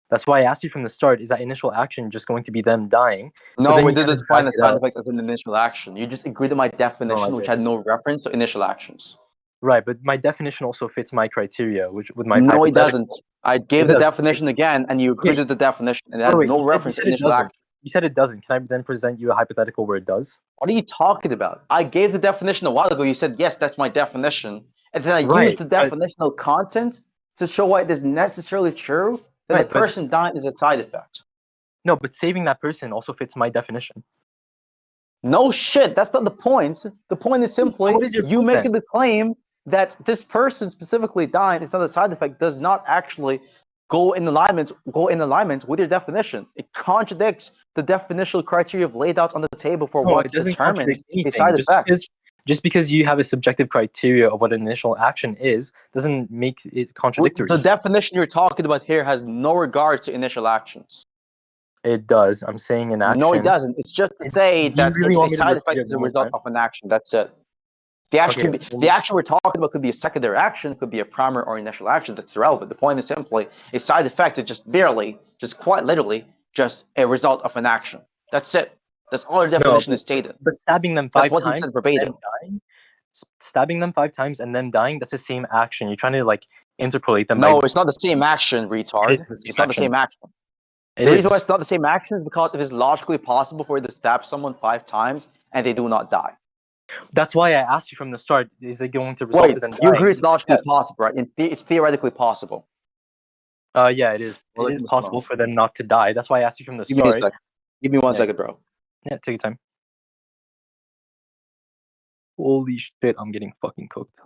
That's why I asked you from the start, is that initial action just going to be them dying?
No, we didn't define a side effect as an initial action. You just agreed to my definition, which had no reference to initial actions.
Right, but my definition also fits my criteria, which with my
No, it doesn't. I gave the definition again, and you agreed
Okay.
to the definition, and it has no reference to initial action.
You said it doesn't. Can I then present you a hypothetical where it does?
What are you talking about? I gave the definition a while ago. You said, yes, that's my definition. And then I used the definitional content to show why it is necessarily true that the person dying is a side effect.
No, but saving that person also fits my definition.
No shit, that's not the point. The point is simply you making the claim that this person specifically dying is not a side effect does not actually go in alignment with your definition. It contradicts the definitional criteria you've laid out on the table for what determines a side effect.
Just because you have a subjective criteria of what an initial action is, doesn't make it contradictory.
The definition you're talking about here has no regard to initial actions.
It does. I'm saying an action.
No, it doesn't. It's just to say that a side effect is a result of an action. That's it. The action, the action we're talking about could be a secondary action, could be a primary or initial action. That's irrelevant. The point is simply a side effect is just quite literally, just a result of an action. That's it. That's all the definition is stated.
But stabbing them 5 times,
said verbatim.
Stabbing them 5 times and then dying, that's the same action. You're trying to interpolate them.
No, it's not the same action, retard. It's not the same action. The reason why it's not the same action is because it is logically possible for you to stab someone 5 times and they do not die.
That's why I asked you from the start, is it going to result in them dying?
You agree it's logically possible, right? It's theoretically possible.
Yeah, it is. It is possible for them not to die. That's why I asked you from the start.
Give me one second, bro.
Yeah, take your time. Holy shit, I'm getting fucking cooked.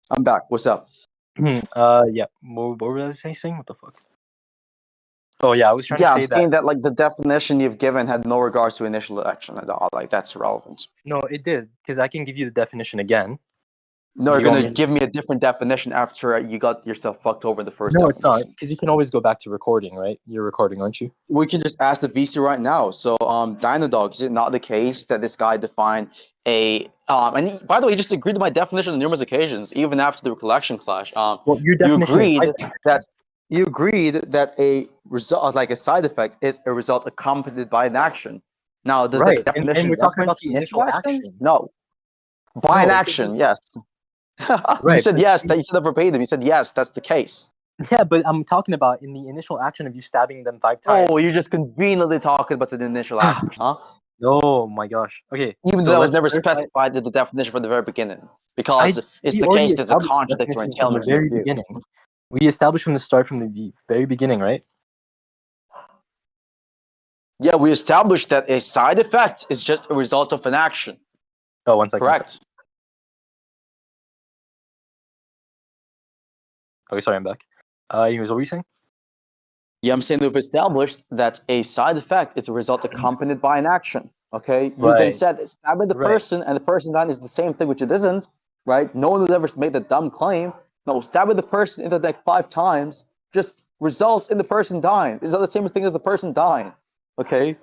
I'm back. What's up?
Yeah. What was I saying? What the fuck? Oh yeah, I was trying to say
I'm saying that the definition you've given had no regards to initial action at all. That's irrelevant.
No, it did, because I can give you the definition again.
No, you're gonna give me a different definition after you got yourself fucked over in the first.
No, it's not, because you can always go back to recording, right? You're recording, aren't you?
We can just ask the VC right now. So, Dynadog, is it not the case that this guy defined a and by the way, he just agreed to my definition on numerous occasions, even after the recollection clash.
Well, your definition
you agreed that a result, like a side effect, is a result accompanied by an action. Now, does the definition
and we're talking about the initial action?
No, by an action, yes. You said yes. You said that verbatim. You said yes. That's the case.
Yeah, but I'm talking about in the initial action of you stabbing them 5 times.
Oh, you're just conveniently talking about the initial action, huh?
Oh my gosh. Okay.
Even though that was never specified in the definition from the very beginning, because it's the case there's a contradictory entailment.
From the very beginning. We established from the start, from the very beginning, right?
Yeah, we established that a side effect is just a result of an action.
Oh, 1 second.
Correct.
Oh, sorry, I'm back. Anyways, what were you saying?
Yeah, I'm saying we've established that a side effect is a result accompanied by an action. Okay, you then
Right.
said stabbing the
Right.
person and the person dying is the same thing, which it isn't. Right? No one would ever made the dumb claim. No, stabbing the person in the neck 5 times just results in the person dying. Is that the same thing as the person dying? Okay.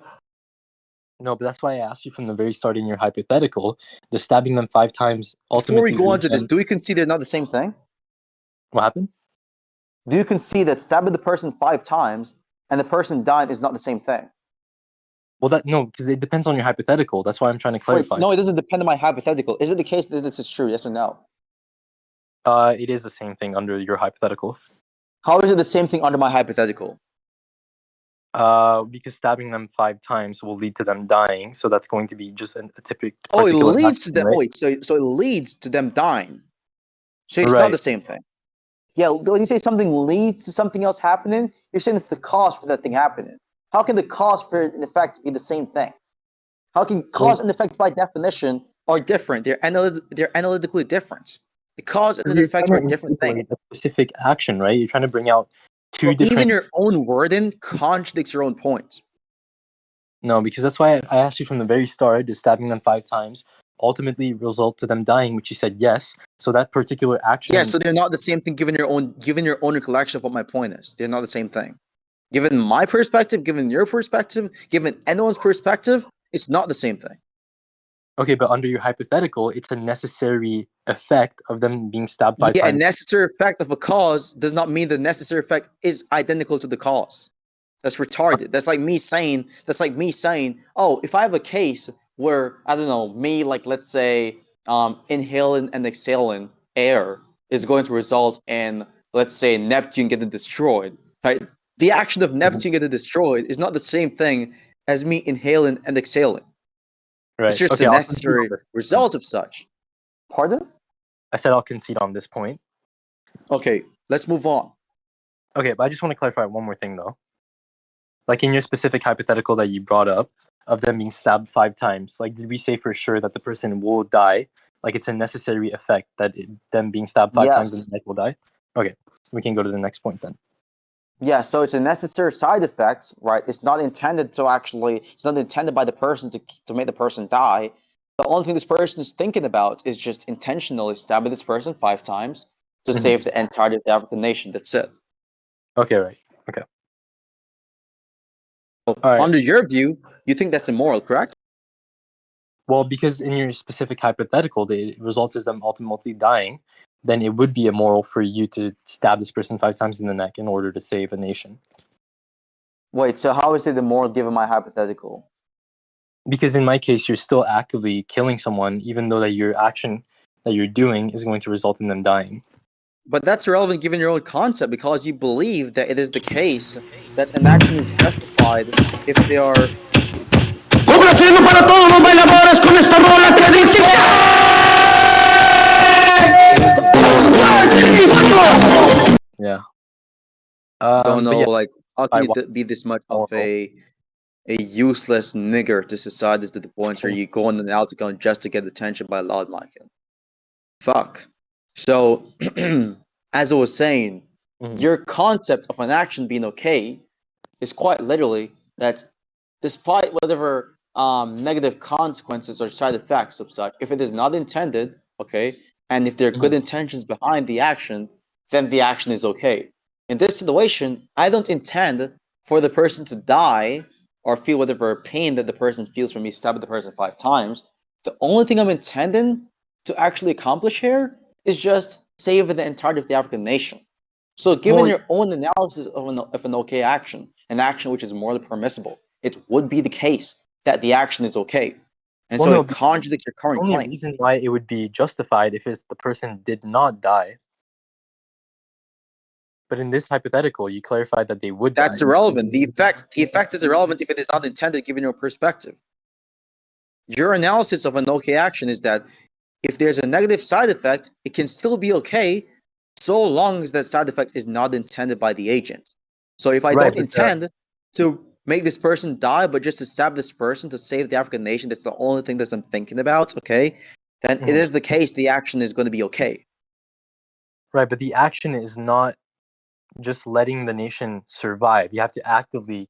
No, but that's why I asked you from the very start in your hypothetical. The stabbing them 5 times
Before we
ultimately
go on
lead
to this,
them.
do we concede they're not the same thing?
What happened?
Do you concede that stabbing the person 5 times and the person dying is not the same thing?
Well, no, because it depends on your hypothetical. That's why I'm trying to
Wait,
clarify.
no, it doesn't depend on my hypothetical. Is it the case that this is true? Yes or no?
It is the same thing under your hypothetical.
How is it the same thing under my hypothetical?
Because stabbing them 5 times will lead to them dying, so that's going to be just a typical.
Oh, it
particular
leads to
action,
them.
right?
Oh, wait, so it leads to them dying. So it's not
Right.
the same thing. Yeah, when you say something leads to something else happening, you're saying it's the cause for that thing happening. How can the cause for an effect be the same thing? How can cause and effect by definition are different? They're analytically different. The cause and the
You're
effect are
trying
a
to
different thing.
incorporate a specific action, right? You're trying to bring out two
Well,
different.
even your own wording contradicts your own point.
No, because that's why I asked you from the very start: does stabbing them 5 times ultimately result to them dying? Which you said yes. So that particular action.
Yeah, so they're not the same thing given your own recollection of what my point is. They're not the same thing. Given my perspective, given your perspective, given anyone's perspective, it's not the same thing.
Okay, but under your hypothetical, it's a necessary effect of them being stabbed 5
Yeah, a
times.
necessary effect of a cause does not mean the necessary effect is identical to the cause. That's retarded. That's like me saying, oh, if I have a case where, I don't know, me, like, let's say, inhaling and exhaling air is going to result in, let's say, Neptune getting destroyed, right? The action of Neptune getting destroyed is not the same thing as me inhaling and exhaling. It's
Right.
just
Okay,
a
I'll concede on
necessary
this.
result of such. Pardon?
I said I'll concede on this point.
Okay, let's move on.
Okay, but I just want to clarify one more thing though. Like in your specific hypothetical that you brought up of them being stabbed 5 times, like did we say for sure that the person will die? Like it's a necessary effect that them being stabbed 5 times and
Yes.
the neck will die? Okay, we can go to the next point then.
Yeah, so it's a necessary side effect, right? It's not intended by the person to make the person die. The only thing this person is thinking about is just intentionally stabbing this person 5 times to save the entirety of the African nation. That's it.
Okay, right. Okay.
So,
All right.
under your view, you think that's immoral, correct?
Well, because in your specific hypothetical, the results is them ultimately dying, then it would be immoral for you to stab this person 5 times in the neck in order to save a nation.
Wait, so how is it immoral given my hypothetical?
Because in my case, you're still actively killing someone, even though that your action that you're doing is going to result in them dying.
But that's irrelevant given your own concept because you believe that it is the case that an action is justified if they are.
Complaciendo para todos los bailadores con esta rola que dice
Yeah.
Don't
But
know,
yeah,
like, how
I
can you be this much of
moral.
a useless nigger to society to the point where you go on an outgoing just to get attention by loud micing? Fuck. So, as I was saying, your concept of an action being okay is quite literally that despite whatever negative consequences or side effects of such, if it is not intended, okay, and if there are good intentions behind the action, then the action is okay. In this situation, I don't intend for the person to die or feel whatever pain that the person feels from me stabbing the person 5 times. The only thing I'm intending to actually accomplish here is just save the entirety of the African nation. So, given your own analysis of an okay action, an action which is morally permissible, it would be the case that the action is okay. And
Well,
so
no,
it contradicts your
the
current
only
claim.
reason why it would be justified if the person did not die. But in this hypothetical, you clarified that they would die.
That's irrelevant. The effect is irrelevant if it is not intended given your perspective. Your analysis of an okay action is that if there's a negative side effect, it can still be okay so long as that side effect is not intended by the agent. So if I
Right,
don't
but
intend to make this person die, but just to stab this person to save the African nation, that's the only thing that I'm thinking about, okay, then it is the case the action is going to be okay.
Right, but the action is not just letting the nation survive. You have to actively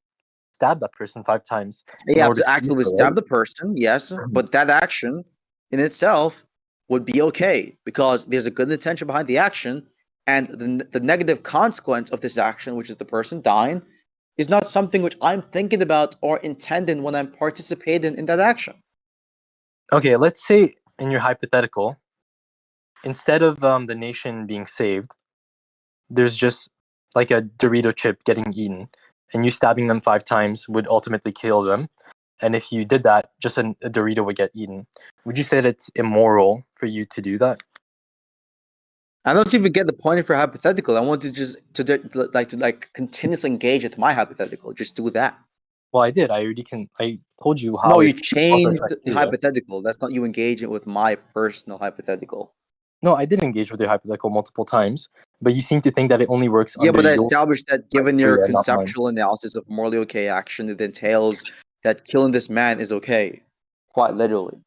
stab that person 5 times in
You have
order
to
to do
actively
so,
stab
right?
the person, yes, but that action in itself would be okay because there's a good intention behind the action, and the negative consequence of this action, which is the person dying, is not something which I'm thinking about or intending when I'm participating in that action.
Okay, let's say in your hypothetical, instead of the nation being saved, there's just like a Dorito chip getting eaten, and you stabbing them 5 times would ultimately kill them. And if you did that, just a Dorito would get eaten. Would you say that it's immoral for you to do that?
I don't even get the point of your hypothetical. I want to just to continuously engage with my hypothetical. Just do that.
Well, I did. I told you
No,
how
you
it causes
changed the
bacteria.
hypothetical. That's not you engaging with my personal hypothetical.
No, I did engage with your hypothetical multiple times, but you seem to think that it only works
Yeah,
under
but I
your
established that given your
criteria, not mine.
conceptual analysis of morally okay action, it entails that killing this man is okay. Quite literally.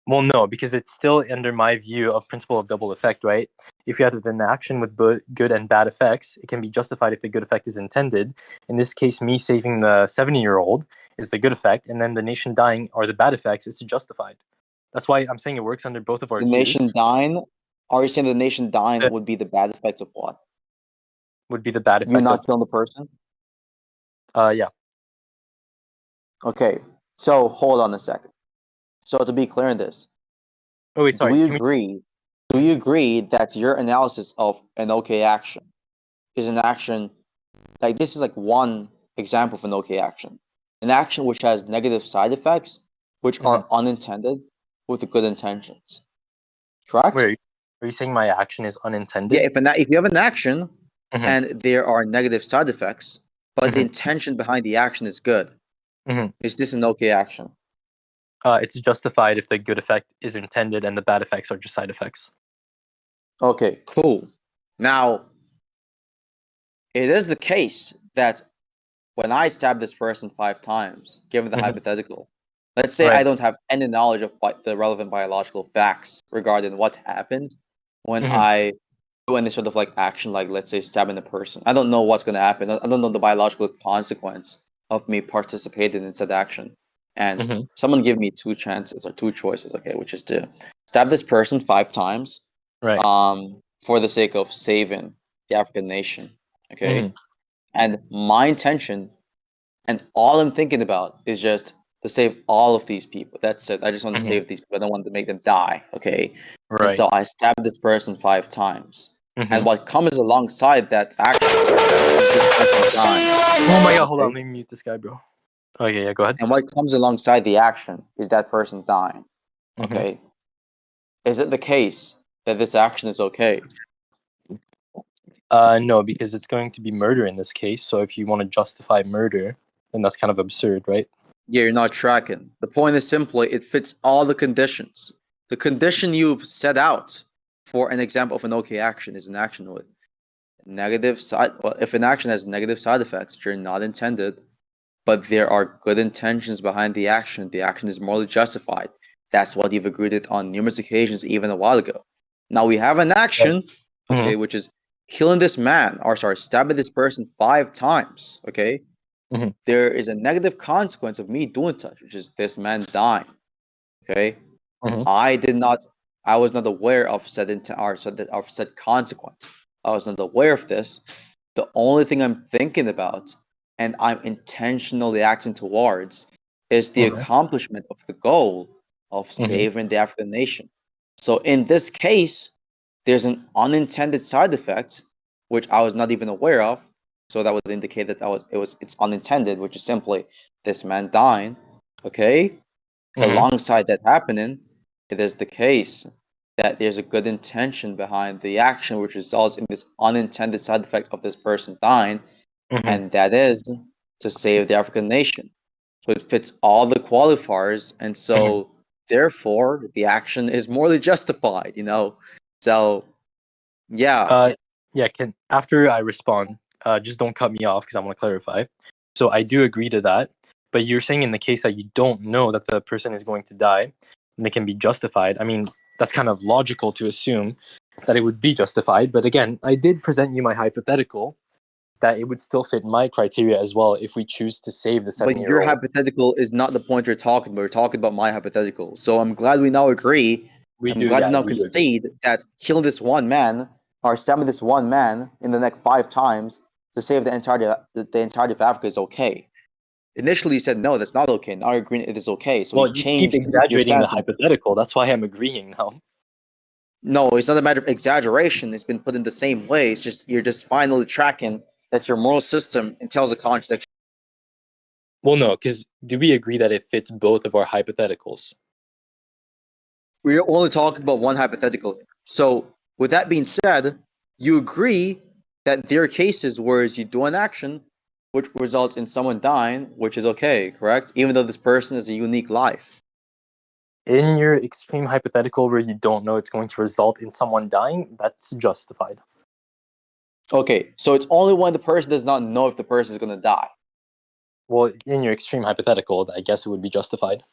Well, no, because it's still under my view of principle of double effect, right? If you have an action with good and bad effects, it can be justified if the good effect is intended. In this case, me saving the 70-year-old is the good effect, and then the nation dying are the bad effects. It's justified. That's why I'm saying it works under both of our
The
views.
nation dying, are you saying the nation dying
That
would be the bad effects of what?
would be the bad
You
effect of,
not killing the person?
yeah.
Okay, so hold on a second. So to be clear in this,
Oh, wait,
do
sorry.
we
Can we?
agree? Do you agree that your analysis of an okay action is an action like this is like one example of an okay action, an action which has negative side effects, which
Mhm.
are unintended with good intentions. Correct?
Wait, are you saying my action is
Yeah.
unintended?
If you have an action
Hmm.
and there are negative side effects, but the
Hmm.
intention behind the action is good,
Hmm.
is this an okay action?
It's justified if the good effect is intended and the bad effects are just side effects.
Okay, cool. Now, it is the case that when I stab this person 5 times, given the
Hmm.
hypothetical, let's say I
Right.
don't have any knowledge of the relevant biological facts regarding what happened when
Hmm.
I do any sort of like action, like let's say stabbing a person. I don't know what's going to happen. I don't know the biological consequence of me participating in said action. And
Hmm.
someone give me 2 chances or 2 choices, okay, which is to stab this person 5 times,
Right.
for the sake of saving the African nation,
Hmm.
okay. And my intention and all I'm thinking about is just to save all of these people. That's it. I just want to
Hmm.
save these people. I don't want to make them die. Okay. And
Right.
so I stab this person 5 times.
Hmm.
And what comes alongside that action is this person dying.
Oh my god, hold on.
Okay.
Let me mute this guy, bro. Okay, yeah, go ahead.
And what comes alongside the action is that person dying.
Hmm.
Okay. Is it the case that this action is okay?
No, because it's going to be murder in this case. So if you want to justify murder, then that's kind of absurd, right?
Yeah, you're not tracking. The point is simply it fits all the conditions. The condition you've set out for an example of an okay action is an action with negative side. Well, if an action has negative side effects which are not intended, but there are good intentions behind the action is morally justified. That's what you've agreed on numerous occasions, even a while ago. Now we have an
Right.
action,
Hmm.
okay, which is killing this man, or sorry, stabbing this person 5 times, okay.
Hmm.
There is a negative consequence of me doing such, which is this man dying, okay.
Hmm.
I did not. I was not aware of said consequence. I was not aware of this. The only thing I'm thinking about, and I'm intentionally acting towards, is the
Hmm.
accomplishment of the goal of
Hmm.
saving the African nation. So in this case, there's an unintended side effect, which I was not even aware of. So that would indicate that it's unintended, which is simply this man dying. Okay,
Hmm.
alongside that happening, it is the case that there's a good intention behind the action which results in this unintended side effect of this person dying,
Hmm.
and that is to save the African nation. So it fits all the qualifiers, and
Hmm.
so therefore the action is morally justified. So yeah,
Uh, yeah. Can after I respond, just don't cut me off because I want to clarify. So I do agree to that. But you're saying in the case that you don't know that the person is going to die, and it can be justified. I mean, that's kind of logical to assume that it would be justified. But again, I did present you my hypothetical that it would still fit my criteria as well if we choose to save the
But your
7-year-old.
hypothetical is not the point you're talking about. We're talking about my hypothetical. So I'm glad we now agree.
We
I'm
do,
glad
yeah,
we now
we do agree.
concede that killing this one man or stabbing this one man in the neck 5 times to save the entirety of Africa is okay. Initially, you said no, that's not okay. Now you're agreeing it is okay. So
Well,
you
you keep
changed your
exaggerating the
stance.
hypothetical. That's why I'm agreeing now.
No, it's not a matter of exaggeration. It's been put in the same way. It's just you're just finally tracking that your moral system entails a contradiction.
Well, no, because do we agree that it fits both of our hypotheticals?
We're only talking about one hypothetical. So, with that being said, you agree that there are cases where you do an action which results in someone dying, which is okay, correct? Even though this person is a unique life.
In your extreme hypothetical where you don't know it's going to result in someone dying, that's justified.
Okay, so it's only when the person does not know if the person is going to die.
Well, in your extreme hypothetical, I guess it would be justified.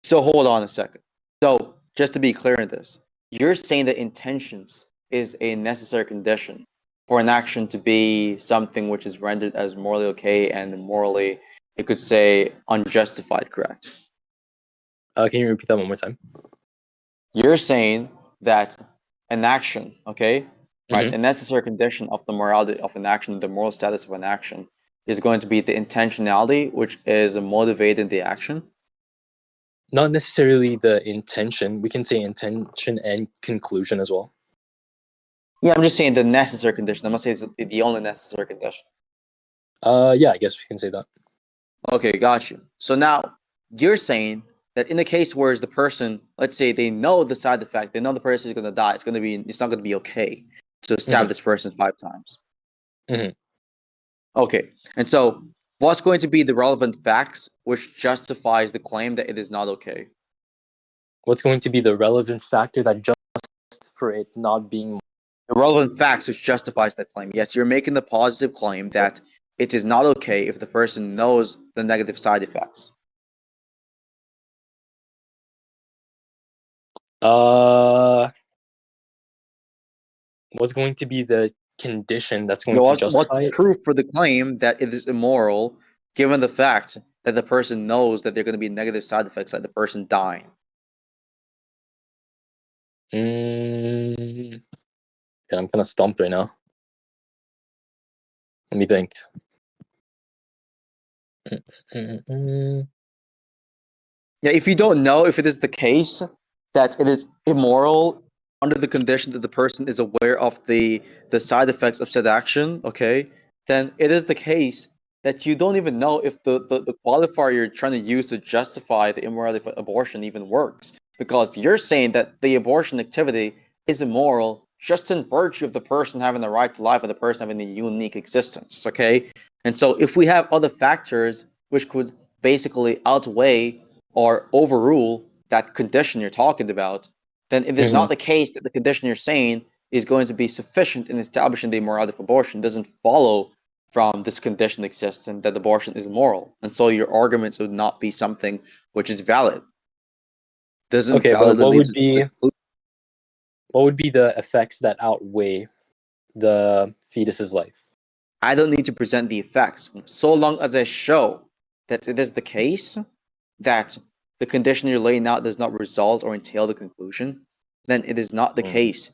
So, hold on a second. So, just to be clear in this, you're saying that intentions is a necessary condition for an action to be something which is rendered as morally okay and morally, you could say, unjustified, correct?
Can you repeat that one more time?
You're saying that an action, okay, right,
Mhm.
a necessary condition of the morality of an action, the moral status of an action, is going to be the intentionality which is motivating the action.
Not necessarily the intention. We can say intention and conclusion as well.
Yeah, I'm just saying the necessary condition. I'm not saying it's the only necessary condition.
Yeah, I guess we can say that.
Okay, got you. So now you're saying that in the case where the person, let's say they know the side effect, they know the person is going to die. It's not going to be okay to stab
Mhm.
this person 5 times.
Mhm.
Okay, and so what's going to be the relevant facts which justifies the claim that it is not okay?
What's going to be the relevant factor that just for it not being?
The relevant facts which justifies that claim. Yes, you're making the positive claim that it is not okay if the person knows the negative side effects.
What's going to be the condition that's going
No,
to
what's
justify
the
it?
proof for the claim that it is immoral, given the fact that the person knows that there are going to be negative side effects, like the person dying?
Yeah, I'm kind of stumped right now. Let me think.
Yeah, if you don't know if it is the case that it is immoral under the condition that the person is aware of the side effects of said action, okay, then it is the case that you don't even know if the qualifier you're trying to use to justify the immorality of abortion even works. Because you're saying that the abortion activity is immoral just in virtue of the person having the right to life and the person having a unique existence, okay? And so if we have other factors which could basically outweigh or overrule that condition you're talking about, then it is not
Mhm.
the case that the condition you're saying is going to be sufficient in establishing the immorality of abortion. It doesn't follow from this condition exists and that abortion is moral. And so your arguments would not be something which is valid. Doesn't
Okay, but
validly lead to the conclusion.
what would be the effects that outweigh the fetus's life?
I don't need to present the effects. So long as I show that it is the case that the condition you're laying out does not result or entail the conclusion, then it is not the
Mm.
case